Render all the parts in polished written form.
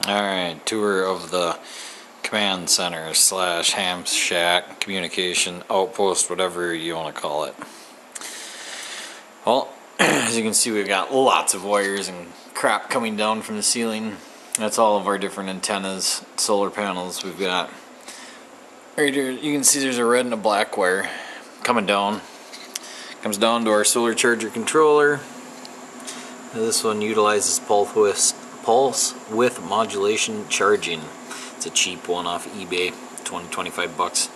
Alright, tour of the command center slash ham shack, communication outpost, whatever you want to call it. Well, as you can see, we've got lots of wires and crap coming down from the ceiling. That's all of our different antennas, solar panels. We've got right here, you can see there's a red and a black wire coming down. Comes down to our solar charger controller. This one utilizes pulse width modulation charging. It's a cheap one off eBay, 20-25 bucks.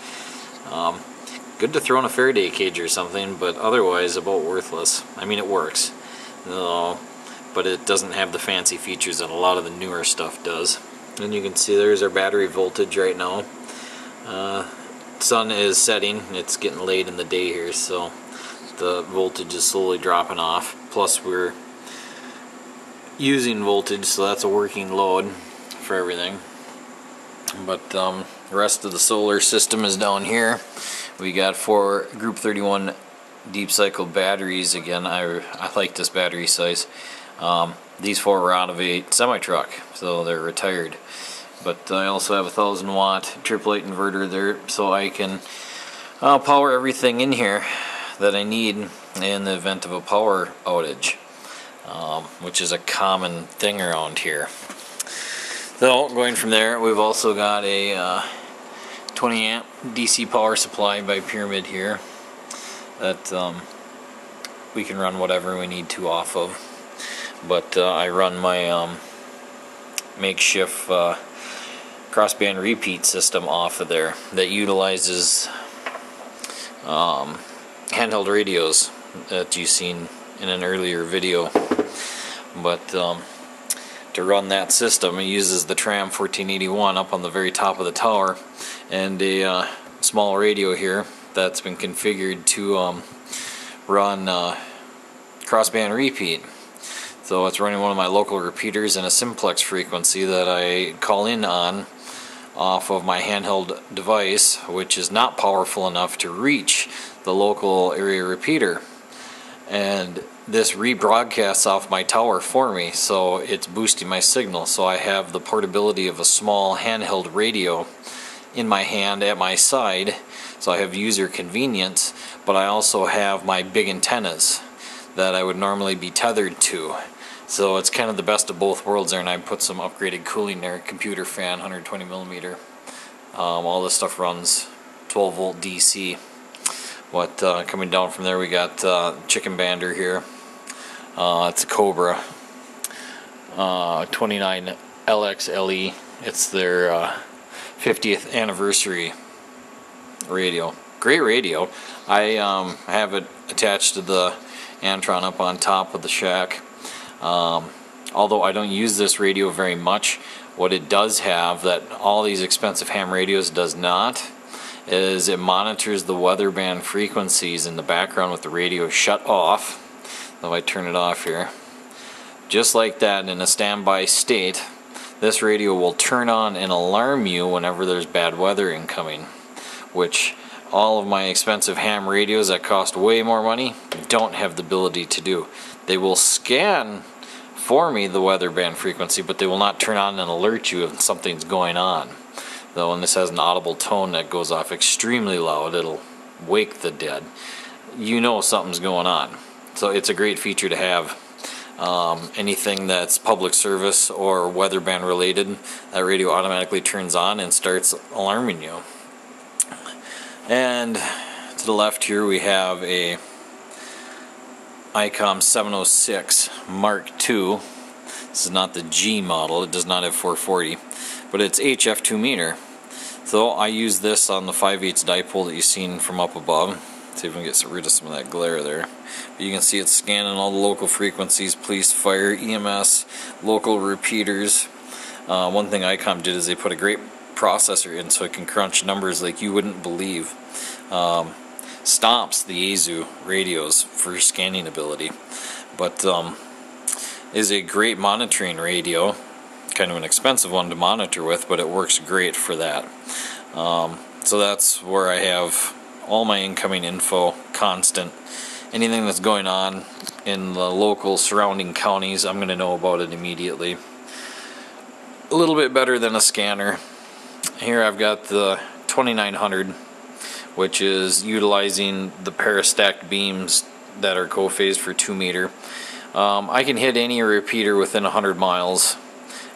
Good to throw in a Faraday cage or something, but otherwise about worthless. I mean, it works, but it doesn't have the fancy features that a lot of the newer stuff does. And you can see there's our battery voltage right now. Sun is setting. It's getting late in the day here, so the voltage is slowly dropping off. Plus we're using voltage, so that's a working load for everything. But the rest of the solar system is down here. We got 4 Group 31 deep cycle batteries. Again, I like this battery size. These 4 were out of a semi-truck, so they're retired. But I also have a 1,000 watt triple 8 inverter there, so I can power everything in here that I need in the event of a power outage, which is a common thing around here. So going from there, we've also got a 20 amp DC power supply by Pyramid here that we can run whatever we need to off of. But I run my makeshift crossband repeat system off of there that utilizes handheld radios that you've seen in an earlier video. But to run that system, it uses the Tram 1481 up on the very top of the tower and a small radio here that's been configured to run crossband repeat. So it's running one of my local repeaters and a simplex frequency that I call in on off of my handheld device, which is not powerful enough to reach the local area repeater. And this rebroadcasts off my tower for me, so it's boosting my signal. So I have the portability of a small handheld radio in my hand at my side, so I have user convenience, but I also have my big antennas that I would normally be tethered to. So it's kind of the best of both worlds there, and I put some upgraded cooling there, computer fan, 120 millimeter. All this stuff runs 12 volt DC. But coming down from there, we got chicken bander here. It's a Cobra 29 LXLE. It's their 50th anniversary radio. Great radio. I have it attached to the Antron up on top of the shack. Although I don't use this radio very much, what it does have that all these expensive ham radios does not is it monitors the weather band frequencies in the background with the radio shut off. If I turn it off here, just like that in a standby state, this radio will turn on and alarm you whenever there's bad weather incoming, which all of my expensive ham radios that cost way more money don't have the ability to do. They will scan for me the weather band frequency, but they will not turn on and alert you if something's going on. Though, and this has an audible tone that goes off extremely loud, it'll wake the dead. You know something's going on. So it's a great feature to have. Anything that's public service or weather band related, that radio automatically turns on and starts alarming you. And to the left here we have a ICOM 706 Mark II. This is not the G model, it does not have 440, but it's HF 2 meter. So I use this on the 5/8 dipole that you've seen from up above. See if we can get rid of some of that glare there. But you can see it's scanning all the local frequencies, police, fire, EMS, local repeaters. One thing ICOM did is they put a great processor in so it can crunch numbers like you wouldn't believe. Stops the Yaesu radios for scanning ability, but is a great monitoring radio. Kind of an expensive one to monitor with, but it works great for that. So that's where I have all my incoming info, constant. Anything that's going on in the local surrounding counties, I'm going to know about it immediately. a little bit better than a scanner. Here I've got the 2900, which is utilizing the pair of stacked beams that are co-phased for 2 meter. I can hit any repeater within 100 miles,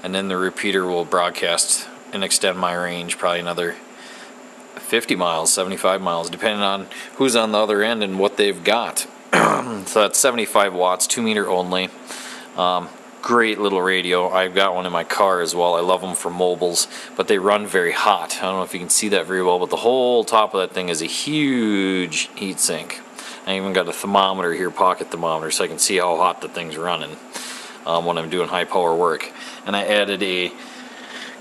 and then the repeater will broadcast and extend my range probably another 50 miles, 75 miles, depending on who's on the other end and what they've got. So that's 75 watts, 2 meter only. Great little radio. I've got one in my car as well. I love them for mobiles, but they run very hot. I don't know if you can see that very well, but the whole top of that thing is a huge heat sink. I even got a thermometer here, pocket thermometer, so I can see how hot the thing's running when I'm doing high power work. And I added a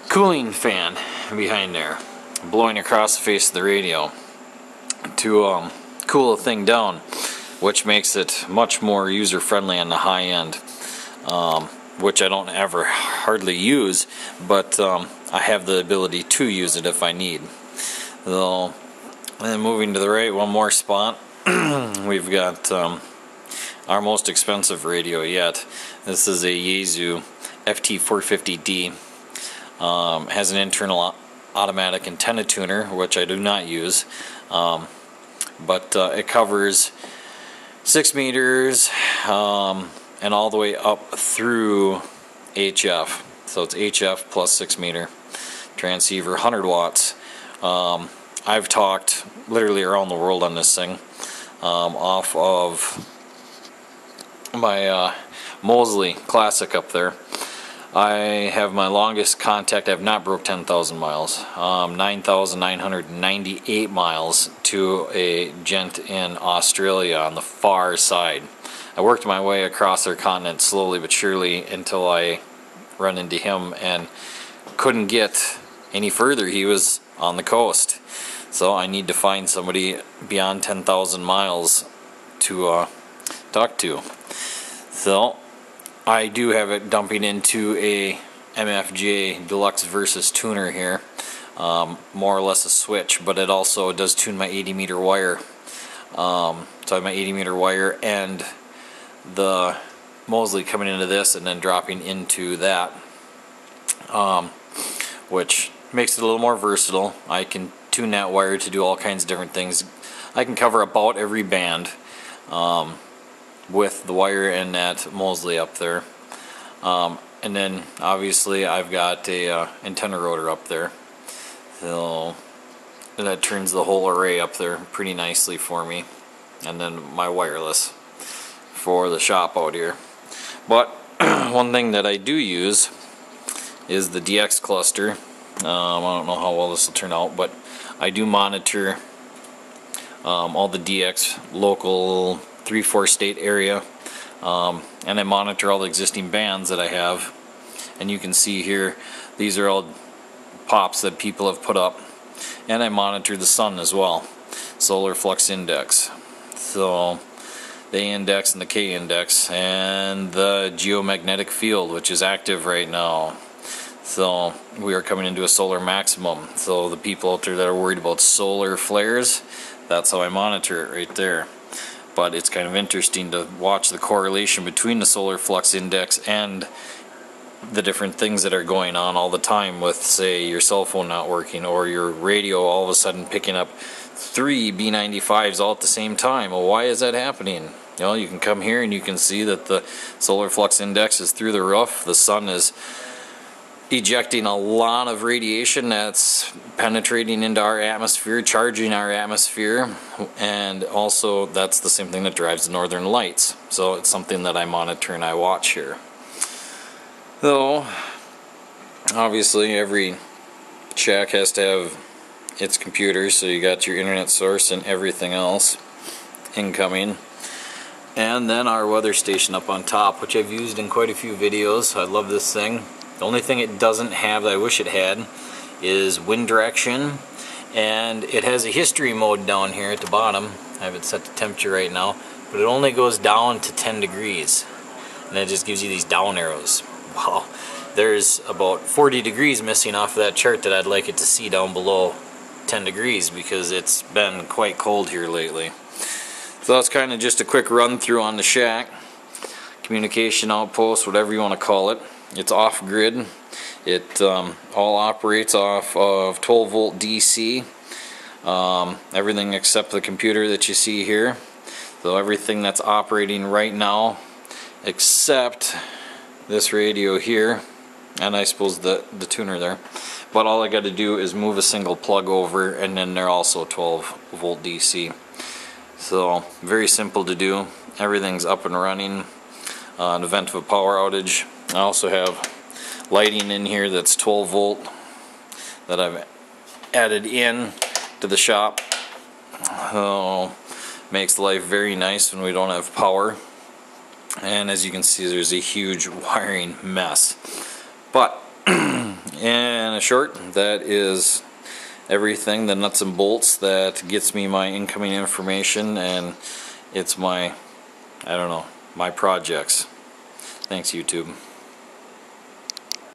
cooling fan behind there, blowing across the face of the radio to cool the thing down, which makes it much more user friendly on the high end, which I don't ever hardly use, but I have the ability to use it if I need. So, and then moving to the right, one more spot, we've got our most expensive radio yet. This is a Yaesu FT450D. Has an internal automatic antenna tuner, which I do not use, but it covers 6 meters and all the way up through HF. So it's HF plus 6 meter transceiver, 100 watts. I've talked literally around the world on this thing, off of my Mosley Classic up there. I have my longest contact. I have not broke 10,000 miles. 9,998 miles to a gent in Australia on the far side. I worked my way across their continent slowly but surely until I run into him and couldn't get any further. He was on the coast. So I need to find somebody beyond 10,000 miles to talk to. So I do have it dumping into a MFJ Deluxe Versus tuner here, more or less a switch, but it also does tune my 80 meter wire. So I have my 80 meter wire and the Mosley coming into this and then dropping into that, which makes it a little more versatile. I can tune that wire to do all kinds of different things. I can cover about every band with the wire and that Mosley up there, and then obviously I've got a antenna rotor up there, so that turns the whole array up there pretty nicely for me, and then my wireless for the shop out here. But one thing that I do use is the DX cluster. I don't know how well this will turn out, but I do monitor all the DX local 3-4 state area, and I monitor all the existing bands that I have. And you can see here, these are all pops that people have put up, and I monitor the sun as well, solar flux index, so the A index and the K index, and the geomagnetic field, which is active right now. So we are coming into a solar maximum. So the people out there that are worried about solar flares, that's how I monitor it right there. But it's kind of interesting to watch the correlation between the solar flux index and the different things that are going on all the time with, say, your cell phone not working or your radio all of a sudden picking up 3 B95s all at the same time. Well, why is that happening? You know, you can come here and you can see that the solar flux index is through the roof. The sun is ejecting a lot of radiation that's penetrating into our atmosphere, charging our atmosphere, and also that's the same thing that drives the northern lights. So it's something that I monitor and I watch here. Though obviously every shack has to have its computer, so you got your internet source and everything else incoming. And then our weather station up on top, which I've used in quite a few videos. I love this thing. The only thing it doesn't have that I wish it had is wind direction, and it has a history mode down here at the bottom. I have it set to temperature right now, but it only goes down to 10 degrees, and it just gives you these down arrows. Wow, there's about 40 degrees missing off of that chart that I'd like it to see down below 10 degrees because it's been quite cold here lately. So that's kind of just a quick run through on the shack. Communication outpost, whatever you want to call it. It's off-grid. It all operates off of 12 volt DC. Everything except the computer that you see here. So everything that's operating right now except this radio here, and I suppose the tuner there. But all I got to do is move a single plug over, and then they're also 12 volt DC. So very simple to do. Everything's up and running in the event of a power outage. I also have lighting in here that's 12 volt that I've added in to the shop. Makes life very nice when we don't have power. And as you can see, there's a huge wiring mess. But in a short, that is everything, the nuts and bolts that gets me my incoming information, and it's my, I don't know, my projects. Thanks, YouTube.